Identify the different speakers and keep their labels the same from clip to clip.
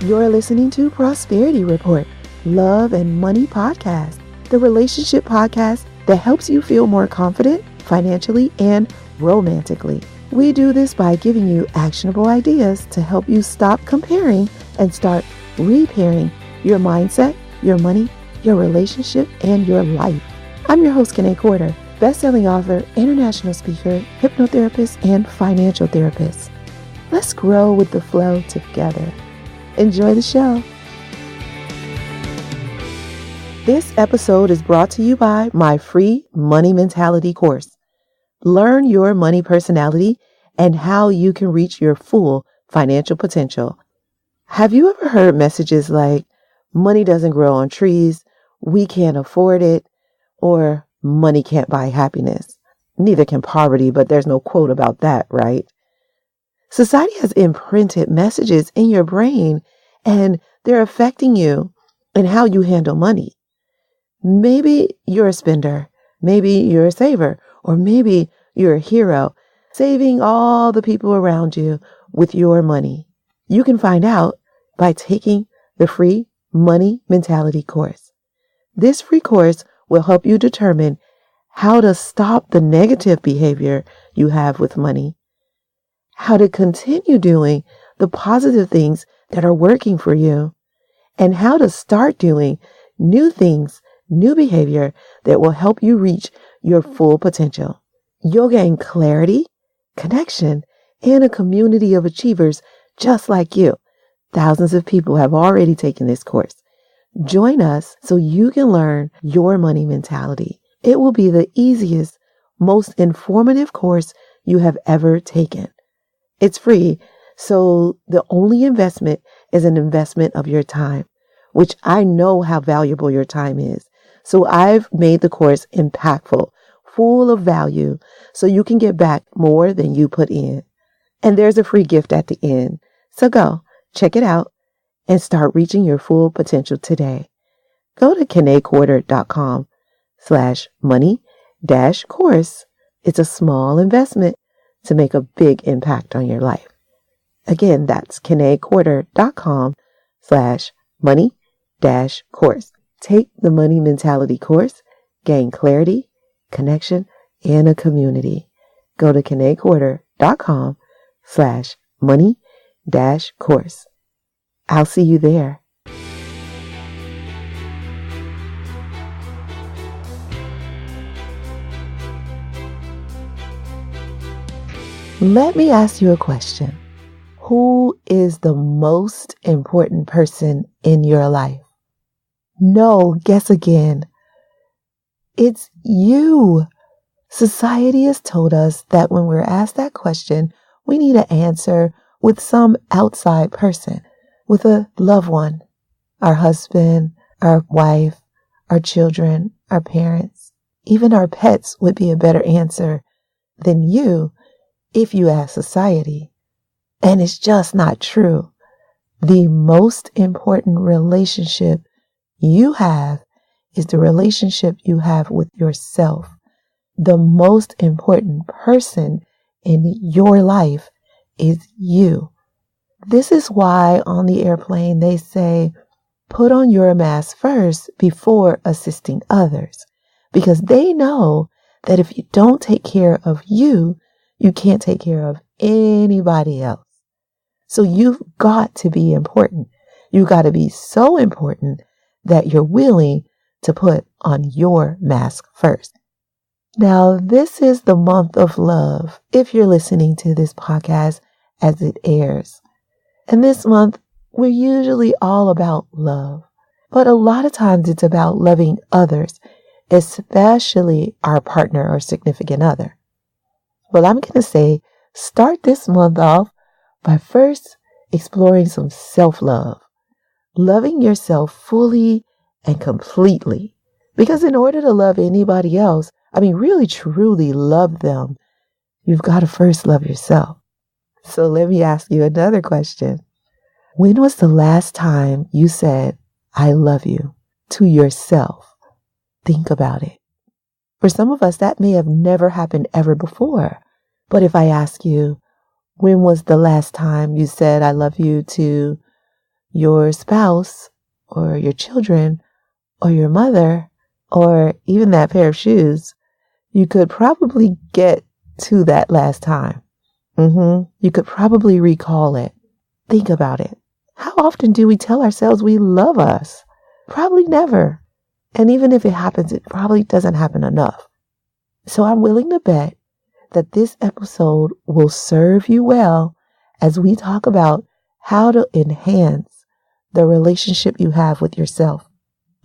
Speaker 1: You're listening to Prosperity Report, Love and Money Podcast, the relationship podcast that helps you feel more confident financially and romantically. We do this by giving you actionable ideas to help you stop comparing and start repairing your mindset, your money, your relationship, and your life. I'm your host, Kiné, best-selling author, international speaker, hypnotherapist, and financial therapist. Let's grow with the flow together. Enjoy the show. This episode is brought to you by my free Money Mentality course. Learn your money personality and how you can reach your full financial potential. Have you ever heard messages like, money doesn't grow on trees, we can't afford it, or money can't buy happiness? Neither can poverty, but there's no quote about that, right? Society has imprinted messages in your brain and they're affecting you and how you handle money. Maybe you're a spender, maybe you're a saver, or maybe you're a hero, saving all the people around you with your money. You can find out by taking the free Money Mentality course. This free course will help you determine how to stop the negative behavior you have with money, how to continue doing the positive things that are working for you, and how to start doing new things, new behavior that will help you reach your full potential. You'll gain clarity, connection, and a community of achievers just like you. Thousands of people have already taken this course. Join us so you can learn your money mentality. It will be the easiest, most informative course you have ever taken. It's free, so the only investment is an investment of your time, which I know how valuable your time is. So I've made the course impactful, full of value, so you can get back more than you put in. And there's a free gift at the end. So go, check it out, and start reaching your full potential today. Go to kinequarter.com/money-course. It's a small investment to make a big impact on your life. Again, that's kinequarter.com/money-course. Take the Money Mentality course, gain clarity, connection, and a community. Go to kinequarter.com/money-course. I'll see you there. Let me ask you a question. Who is the most important person in your life? No, guess again. It's you. Society has told us that when we're asked that question, we need to answer with some outside person, with a loved one, our husband, our wife, our children, our parents, even our pets would be a better answer than you if you ask society. And it's just not true. The most important relationship you have is the relationship you have with yourself. The most important person in your life is you. This is why on the airplane they say, put on your mask first before assisting others, because they know that if you don't take care of you, you can't take care of anybody else. So you've got to be important. You've got to be so important that you're willing to put on your mask first. Now, this is the month of love, if you're listening to this podcast as it airs. And this month, we're usually all about love. But a lot of times it's about loving others, especially our partner or significant other. Well, I'm going to say, start this month off by first exploring some self-love, loving yourself fully and completely. Because in order to love anybody else, really truly love them, you've got to first love yourself. So let me ask you another question. When was the last time you said, I love you to yourself? Think about it. For some of us, that may have never happened ever before. But if I ask you, when was the last time you said, I love you to your spouse or your children or your mother or even that pair of shoes, you could probably get to that last time. You could probably recall it. Think about it. How often do we tell ourselves we love us? Probably never. And even if it happens, it probably doesn't happen enough. So I'm willing to bet that this episode will serve you well as we talk about how to enhance the relationship you have with yourself.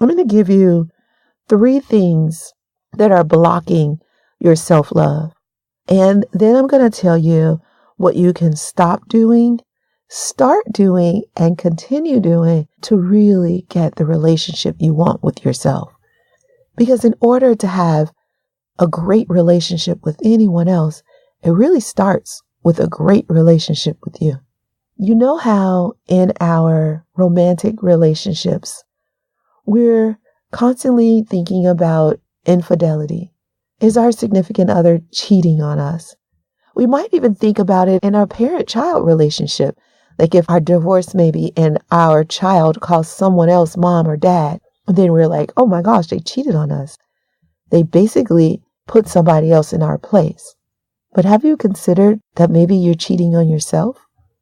Speaker 1: I'm going to give you 3 things that are blocking your self-love. And then I'm going to tell you what you can stop doing, start doing, and continue doing to really get the relationship you want with yourself. Because in order to have a great relationship with anyone else, it really starts with a great relationship with you. You know how in our romantic relationships, we're constantly thinking about infidelity. Is our significant other cheating on us? We might even think about it in our parent-child relationship. Like if our divorce maybe and our child calls someone else mom or dad, then we're like, oh my gosh, they cheated on us. They basically put somebody else in our place. But have you considered that maybe you're cheating on yourself?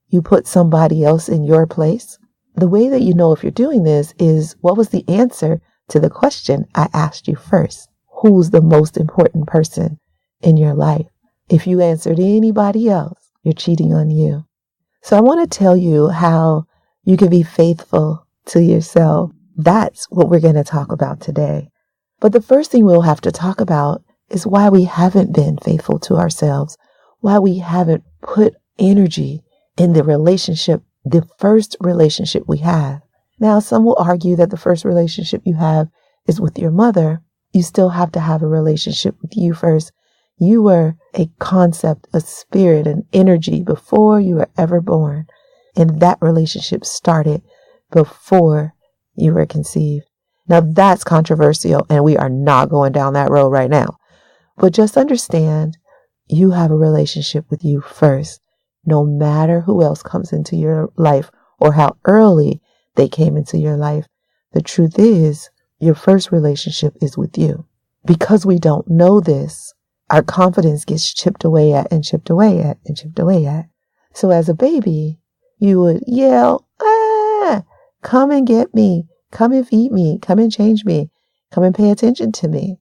Speaker 1: You put somebody else in your place? The way that you know if you're doing this is what was the answer to the question I asked you first. Who's the most important person in your life? If you answered anybody else, you're cheating on you. So I want to tell you how you can be faithful to yourself. That's what we're going to talk about today. But the first thing we'll have to talk about is why we haven't been faithful to ourselves, why we haven't put energy in the relationship, the first relationship we have. Now, some will argue that the first relationship you have is with your mother. You still have to have a relationship with you first. You were a concept, a spirit, an energy before you were ever born. And that relationship started before you were conceived. Now that's controversial and we are not going down that road right now. But just understand you have a relationship with you first, no matter who else comes into your life or how early they came into your life. The truth is your first relationship is with you. Because we don't know this, our confidence gets chipped away at and chipped away at and chipped away at. So as a baby, you would yell, come and get me, come and feed me, come and change me, come and pay attention to me.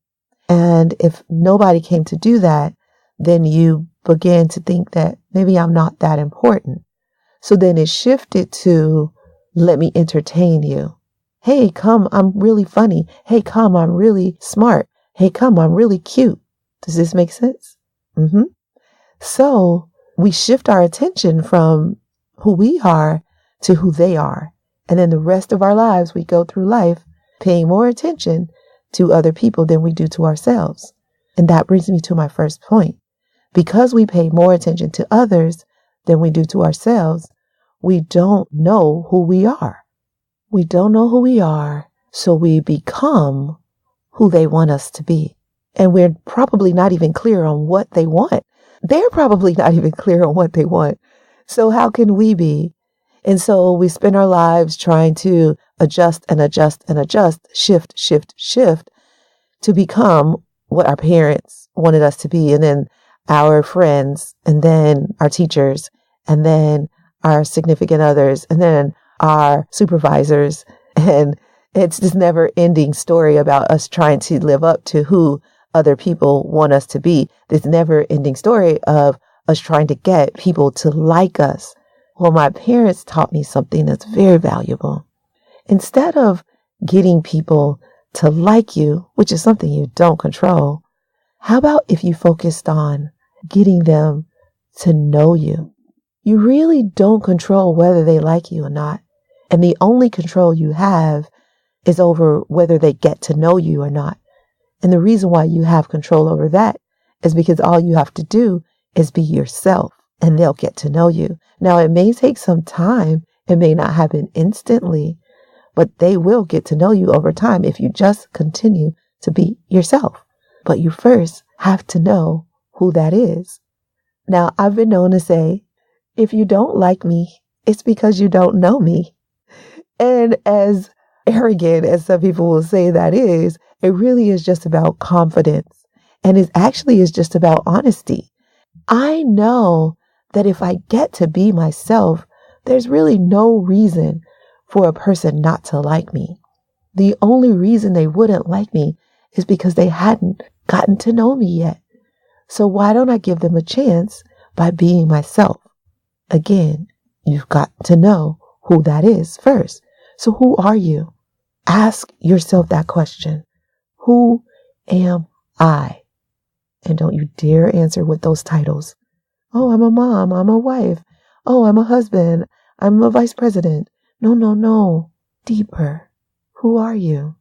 Speaker 1: And if nobody came to do that, then you began to think that maybe I'm not that important. So then it shifted to, let me entertain you. Hey, come, I'm really funny. Hey, come, I'm really smart. Hey, come, I'm really cute. Does this make sense? So we shift our attention from who we are to who they are. And then the rest of our lives, we go through life paying more attention to other people than we do to ourselves. And that brings me to my first point. Because we pay more attention to others than we do to ourselves, we don't know who we are. We don't know who we are, so we become who they want us to be. And we're probably not even clear on what they want. They're probably not even clear on what they want. So how can we be? And so we spend our lives trying to adjust and adjust and adjust, shift to become what our parents wanted us to be. And then our friends, and then our teachers, and then our significant others, and then our supervisors. And it's this never ending story about us trying to live up to who other people want us to be. This never ending story of us trying to get people to like us. Well, my parents taught me something that's very valuable. Instead of getting people to like you, which is something you don't control, how about if you focused on getting them to know you? You really don't control whether they like you or not. And the only control you have is over whether they get to know you or not. And the reason why you have control over that is because all you have to do is be yourself and they'll get to know you. Now, it may take some time. It may not happen instantly, but they will get to know you over time if you just continue to be yourself. But you first have to know who that is. Now, I've been known to say, if you don't like me, it's because you don't know me. And as arrogant as some people will say that is, it really is just about confidence. And it actually is just about honesty. I know that if I get to be myself, there's really no reason for a person not to like me. The only reason they wouldn't like me is because they hadn't gotten to know me yet. So why don't I give them a chance by being myself? Again, you've got to know who that is first. So who are you? Ask yourself that question. Who am I? And don't you dare answer with those titles. Oh, I'm a mom. I'm a wife. Oh, I'm a husband. I'm a vice president. No. Deeper. Who are you?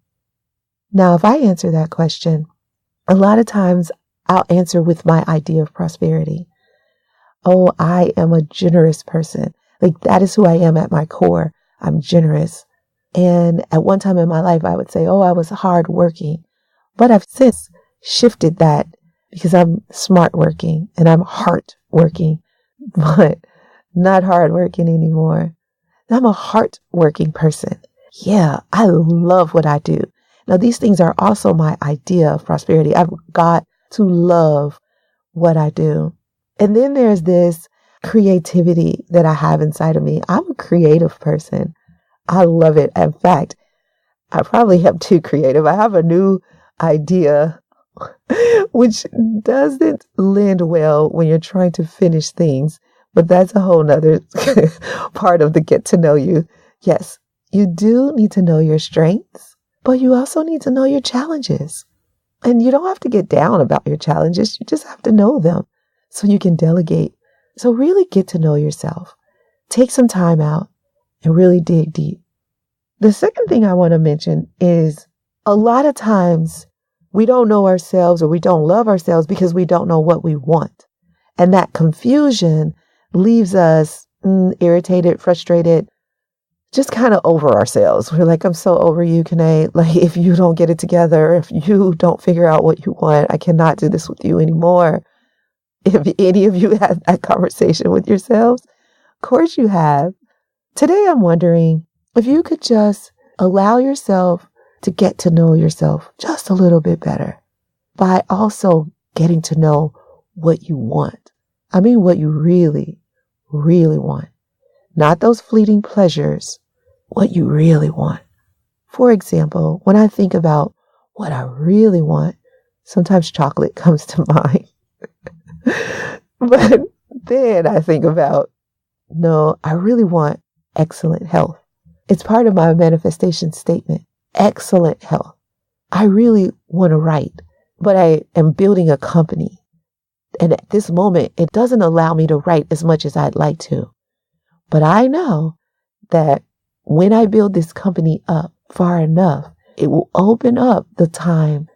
Speaker 1: Now, if I answer that question, a lot of times I'll answer with my idea of prosperity. Oh, I am a generous person. Like that is who I am at my core. I'm generous. And at one time in my life, I would say, oh, I was hardworking. But I've since shifted that because I'm smart working and I'm heart working, but not hard working anymore. I'm a heart working person. Yeah, I love what I do. Now, these things are also my idea of prosperity. I've got to love what I do. And then there's this creativity that I have inside of me. I'm a creative person. I love it. In fact, I probably am too creative. I have a new idea, which doesn't lend well when you're trying to finish things. But that's a whole nother part of the get to know you. Yes, you do need to know your strengths, but you also need to know your challenges. And you don't have to get down about your challenges. You just have to know them so you can delegate. So really get to know yourself. Take some time out and really dig deep. The second thing I want to mention is a lot of times we don't know ourselves or we don't love ourselves because we don't know what we want. And that confusion leaves us irritated, frustrated, just kind of over ourselves. We're like, I'm so over you, Kiné. Like, if you don't get it together, if you don't figure out what you want, I cannot do this with you anymore. If any of you had that conversation with yourselves, of course you have. Today, I'm wondering if you could just allow yourself to get to know yourself just a little bit better by also getting to know what you want. I mean, what you really, really want. Not those fleeting pleasures, what you really want. For example, when I think about what I really want, sometimes chocolate comes to mind. But then I think about, no, I really want excellent health. It's part of my manifestation statement. Excellent health. I really want to write, but I am building a company. And at this moment, it doesn't allow me to write as much as I'd like to. But I know that when I build this company up far enough, it will open up the time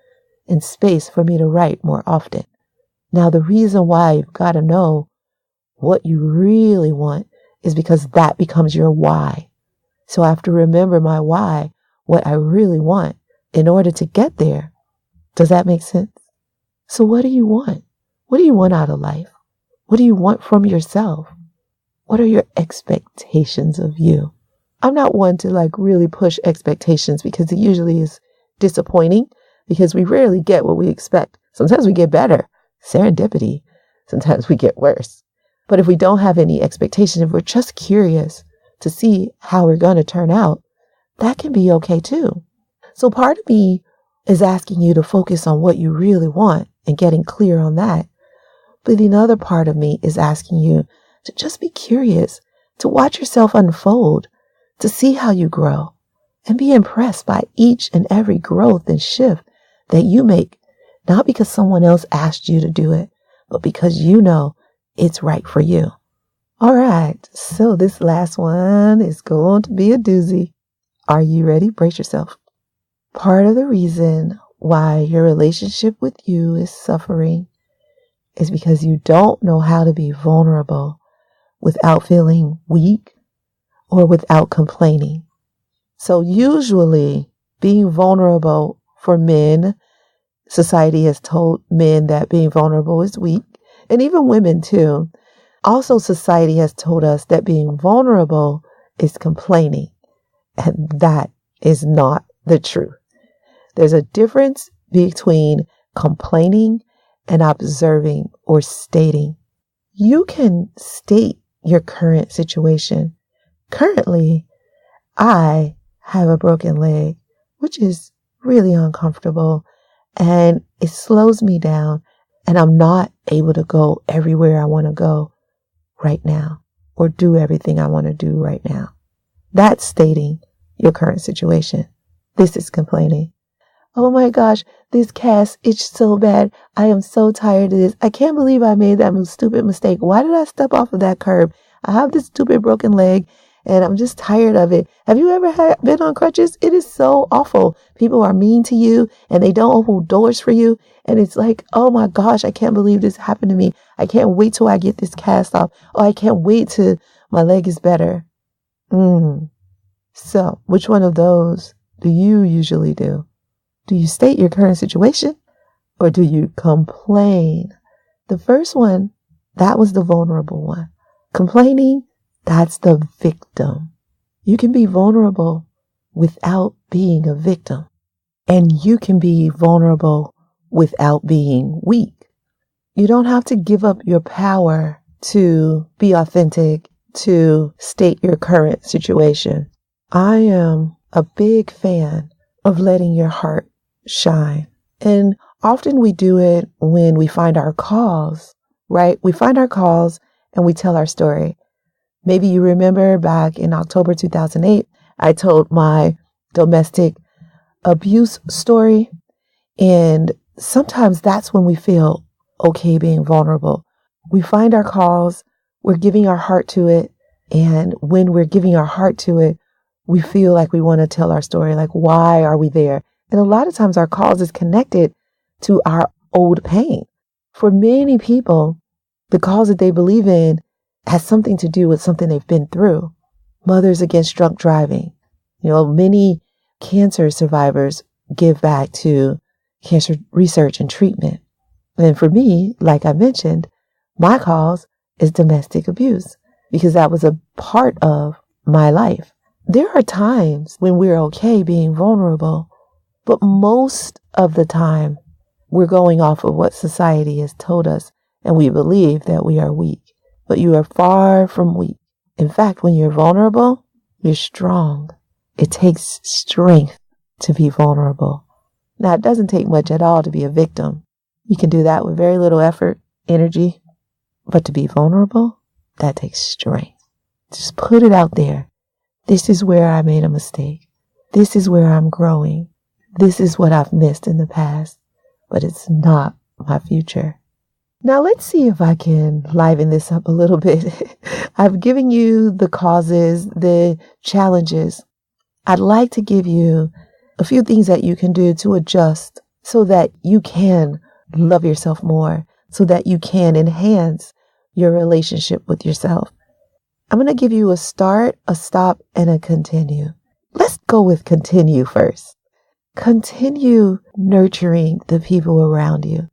Speaker 1: and space for me to write more often. Now, the reason why you've got to know what you really want is because that becomes your why. So I have to remember my why, what I really want in order to get there. Does that make sense? So what do you want? What do you want out of life? What do you want from yourself? What are your expectations of you? I'm not one to really push expectations because it usually is disappointing because we rarely get what we expect. Sometimes we get better, serendipity. Sometimes we get worse. But if we don't have any expectation, if we're just curious to see how we're going to turn out, that can be okay too. So part of me is asking you to focus on what you really want and getting clear on that. But another part of me is asking you to just be curious, to watch yourself unfold, to see how you grow, and be impressed by each and every growth and shift that you make, not because someone else asked you to do it, but because you know it's right for you. All right, so this last one is going to be a doozy. Are you ready? Brace yourself. Part of the reason why your relationship with you is suffering is because you don't know how to be vulnerable without feeling weak or without complaining. So usually being vulnerable for men, society has told men that being vulnerable is weak, and even women too. Also, society has told us that being vulnerable is complaining. And that is not the truth. There's a difference between complaining and observing or stating. You can state your current situation. Currently, I have a broken leg, which is really uncomfortable, and it slows me down, and I'm not able to go everywhere I want to go right now or do everything I want to do right now. That's stating your current situation. This is complaining. Oh my gosh, this cast itched so bad. I am so tired of this. I can't believe I made that stupid mistake. Why did I step off of that curb? I have this stupid broken leg and I'm just tired of it. Have you ever been on crutches? It is so awful. People are mean to you and they don't open doors for you. And it's like, oh my gosh, I can't believe this happened to me. I can't wait till I get this cast off. Oh, I can't wait till my leg is better. So which one of those do you usually do? Do you state your current situation or do you complain? The first one, that was the vulnerable one. Complaining, that's the victim. You can be vulnerable without being a victim. And you can be vulnerable without being weak. You don't have to give up your power to be authentic, to state your current situation. I am a big fan of letting your heart shine. And often we do it when we find our calls, right? We find our calls and we tell our story. Maybe you remember back in October 2008, I told my domestic abuse story. And sometimes that's when we feel okay being vulnerable. We find our calls, we're giving our heart to it. And when we're giving our heart to it, we feel like we want to tell our story. Like, why are we there? And a lot of times our cause is connected to our old pain. For many people, the cause that they believe in has something to do with something they've been through. Mothers Against Drunk Driving. Many cancer survivors give back to cancer research and treatment. And for me, like I mentioned, my cause is domestic abuse because that was a part of my life. There are times when we're okay being vulnerable, but most of the time we're going off of what society has told us and we believe that we are weak. But you are far from weak. In fact, when you're vulnerable, you're strong. It takes strength to be vulnerable. Now, it doesn't take much at all to be a victim. You can do that with very little effort, energy. But to be vulnerable, that takes strength. Just put it out there. This is where I made a mistake. This is where I'm growing. This is what I've missed in the past. But it's not my future. Now let's see if I can liven this up a little bit. I've given you the causes, the challenges. I'd like to give you a few things that you can do to adjust so that you can love yourself more, so that you can enhance your relationship with yourself. I'm going to give you a start, a stop, and a continue. Let's go with continue first. Continue nurturing the people around you.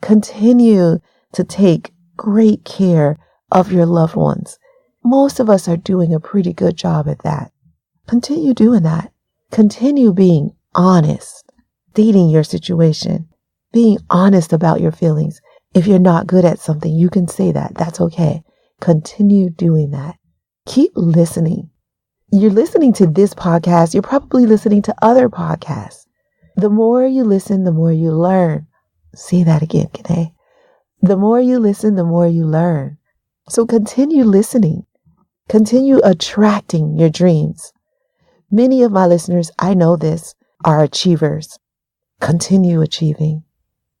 Speaker 1: Continue to take great care of your loved ones. Most of us are doing a pretty good job at that. Continue doing that. Continue being honest, stating your situation, being honest about your feelings. If you're not good at something, you can say that. That's okay. Continue doing that. Keep listening. You're listening to this podcast. You're probably listening to other podcasts. The more you listen, the more you learn. Say that again, Kiné. The more you listen, the more you learn. So continue listening. Continue attracting your dreams. Many of my listeners, I know this, are achievers. Continue achieving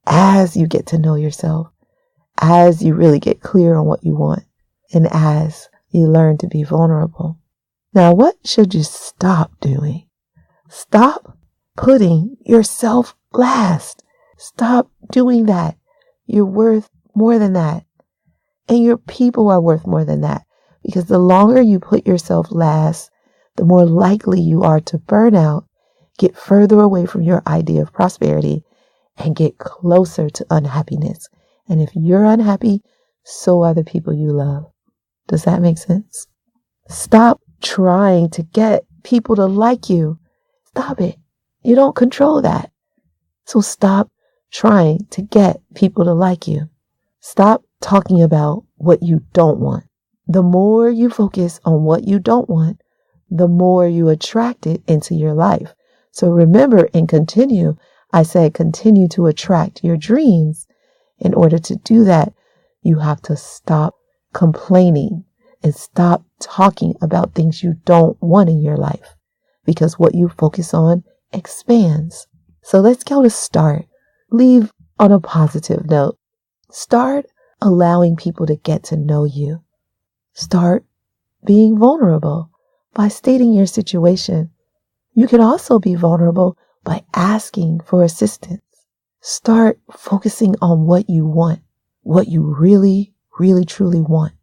Speaker 1: as you get to know yourself, as you really get clear on what you want, and as you learn to be vulnerable. Now, what should you stop doing? Stop putting yourself last. Stop doing that. You're worth more than that. And your people are worth more than that. Because the longer you put yourself last, the more likely you are to burn out, get further away from your idea of prosperity, and get closer to unhappiness. And if you're unhappy, so are the people you love. Does that make sense? Stop trying to get people to like you. Stop it. You don't control that. So stop trying to get people to like you. Stop talking about what you don't want. The more you focus on what you don't want, the more you attract it into your life. So remember and continue. I said continue to attract your dreams. In order to do that, you have to stop complaining and stop talking about things you don't want in your life, because what you focus on expands. So let's go to start. Leave on a positive note. Start allowing people to get to know you. Start being vulnerable by stating your situation. You can also be vulnerable by asking for assistance. Start focusing on what you want, what you really, really, truly want,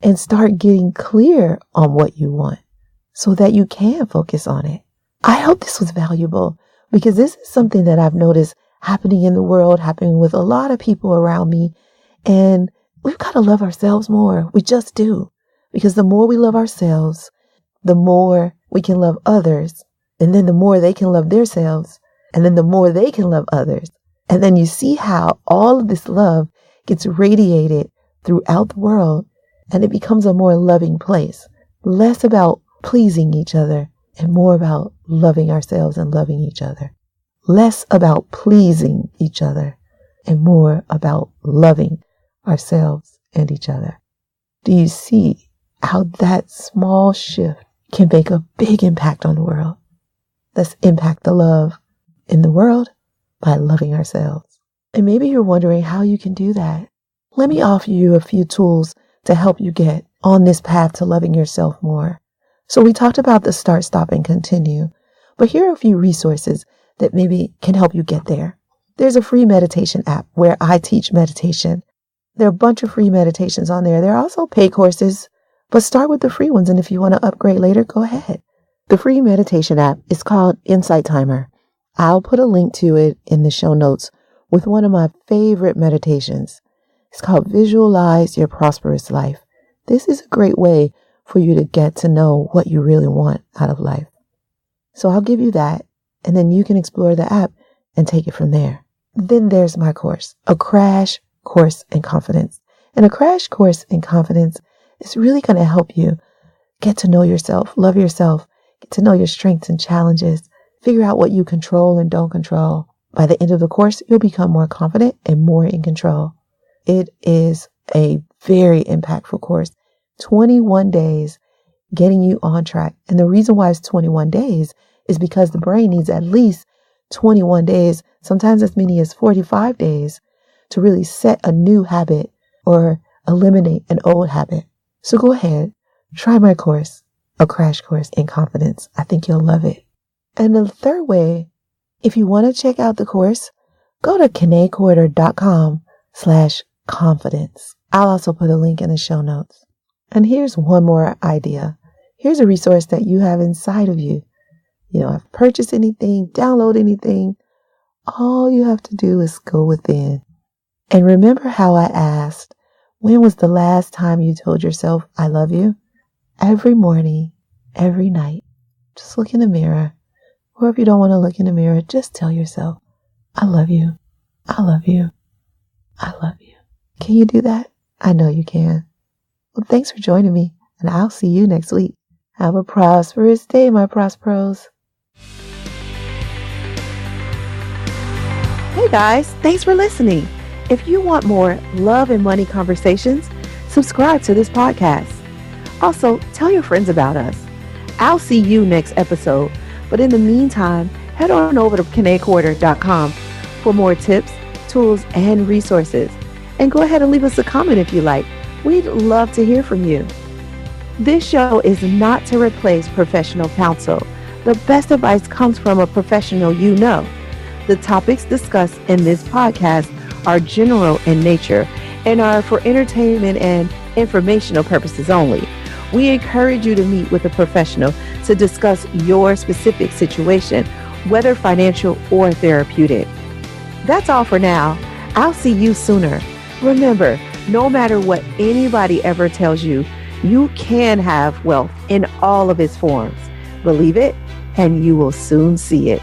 Speaker 1: and start getting clear on what you want so that you can focus on it. I hope this was valuable, because this is something that I've noticed happening in the world, happening with a lot of people around me. And we've got to love ourselves more. We just do. Because the more we love ourselves, the more we can love others. And then the more they can love themselves. And then the more they can love others. And then you see how all of this love gets radiated throughout the world, and it becomes a more loving place. Less about pleasing each other and more about loving ourselves and loving each other. Less about pleasing each other and more about loving ourselves and each other. Do you see how that small shift can make a big impact on the world? Let's impact the love in the world by loving ourselves. And maybe you're wondering how you can do that. Let me offer you a few tools to help you get on this path to loving yourself more. So we talked about the start, stop, and continue. But here are a few resources that maybe can help you get there. There's a free meditation app where I teach meditation. There are a bunch of free meditations on there. There are also paid courses, but start with the free ones. And if you want to upgrade later, go ahead. The free meditation app is called Insight Timer. I'll put a link to it in the show notes with one of my favorite meditations. It's called Visualize Your Prosperous Life. This is a great way for you to get to know what you really want out of life. So I'll give you that, and then you can explore the app and take it from there. Then there's my course, A Crash Course in Confidence. And A Crash Course in Confidence is really going to help you get to know yourself, love yourself, get to know your strengths and challenges, figure out what you control and don't control. By the end of the course, you'll become more confident and more in control. It is a very impactful course. 21 days getting you on track. And the reason why it's 21 days is because the brain needs at least 21 days, sometimes as many as 45 days, to really set a new habit or eliminate an old habit. So go ahead, try my course, A Crash Course in Confidence. I think you'll love it. And the third way, if you want to check out the course, go to kinecorridor.com/confidence. I'll also put a link in the show notes. And here's one more idea. Here's a resource that you have inside of you. You don't have to purchase anything, download anything. All you have to do is go within. And remember how I asked, when was the last time you told yourself, I love you? Every morning, every night, just look in the mirror. Or if you don't want to look in the mirror, just tell yourself, I love you. I love you. I love you. Can you do that? I know you can. Well, thanks for joining me, and I'll see you next week. Have a prosperous day, my Prosperos. Hey guys, thanks for listening. If you want more love and money conversations, subscribe to this podcast. Also, tell your friends about us. I'll see you next episode. But in the meantime, head on over to kinecorridor.com for more tips, tools, and resources. And go ahead and leave us a comment if you like. We'd love to hear from you. This show is not to replace professional counsel. The best advice comes from a professional you know. The topics discussed in this podcast are general in nature and are for entertainment and informational purposes only. We encourage you to meet with a professional to discuss your specific situation, whether financial or therapeutic. That's all for now. I'll see you sooner. Remember, no matter what anybody ever tells you, you can have wealth in all of its forms.
Speaker 2: Believe it, and you will soon see it.